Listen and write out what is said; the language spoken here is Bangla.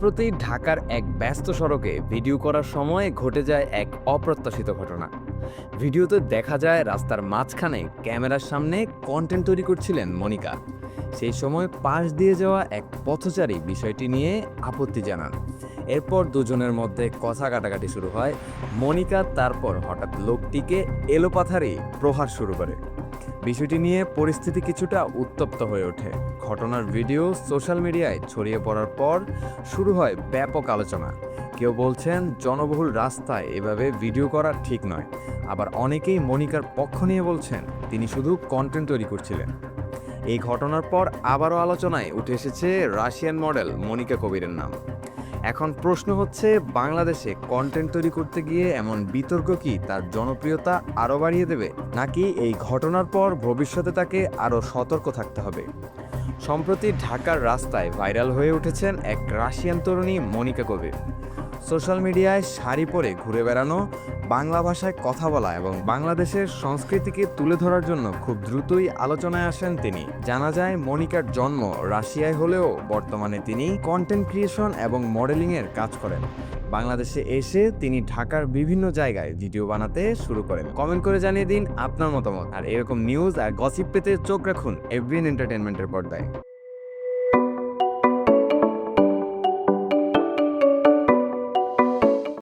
সম্প্রতি ঢাকার এক ব্যস্ত সড়কে ভিডিও করার সময় ঘটে যায় এক অপ্রত্যাশিত ঘটনা। ভিডিওতে দেখা যায় রাস্তার মাঝখানে ক্যামেরার সামনে কন্টেন্ট তৈরি করছিলেন মনিকা। সেই সময় পাশ দিয়ে যাওয়া এক পথচারী বিষয়টি নিয়ে আপত্তি জানান। এরপর দুজনের মধ্যে কথা কাটাকাটি শুরু হয়। মনিকা তারপর হঠাৎ লোকটিকে এলোপাথারি প্রহার শুরু করে। বিষয়টি নিয়ে পরিস্থিতি কিছুটা উত্তপ্ত হয়ে ওঠে। ঘটনার ভিডিও সোশ্যাল মিডিয়ায় ছড়িয়ে পড়ার পর শুরু হয় ব্যাপক আলোচনা। কেউ বলছেন জনবহুল রাস্তায় এভাবে ভিডিও করা ঠিক নয়, আবার অনেকেই মনিকার পক্ষ নিয়ে বলছেন তিনি শুধু কন্টেন্ট তৈরি করছিলেন। এই ঘটনার পর আবারও আলোচনায় উঠে এসেছে রাশিয়ান মডেল মনিকা কবিরের নাম। এখন প্রশ্ন হচ্ছে, বাংলাদেশে কন্টেন্ট তৈরি করতে গিয়ে এমন বিতর্ক কি তার জনপ্রিয়তা আরও বাড়িয়ে দেবে, নাকি এই ঘটনার পর ভবিষ্যতে তাকে আরও সতর্ক থাকতে হবে? সম্প্রতি ঢাকার রাস্তায় ভাইরাল হয়ে উঠেছেন এক রাশিয়ান তরুণী মনিকা কবির। সোশ্যাল মিডিয়ায় শাড়ি পরে ঘুরে বেড়ানো, বাংলা ভাষায় কথা বলা এবং বাংলাদেশের সংস্কৃতিকে তুলে ধরার জন্য খুব দ্রুতই আলোচনায় আসেন তিনি। জানা যায় মনিকার জন্ম রাশিয়ায় হলেও বর্তমানে তিনি কন্টেন্ট ক্রিয়েশন এবং মডেলিংয়ের কাজ করেন। বাংলাদেশে এসে তিনি ঢাকার বিভিন্ন জায়গায় ভিডিও বানাতে শুরু করেন। কমেন্ট করে জানিয়ে দিন আপনার মতামত। আর এরকম নিউজ আর গসিপ পেতে চোখ রাখুন এভরিন এন্টারটেইনমেন্টের পর্দায়।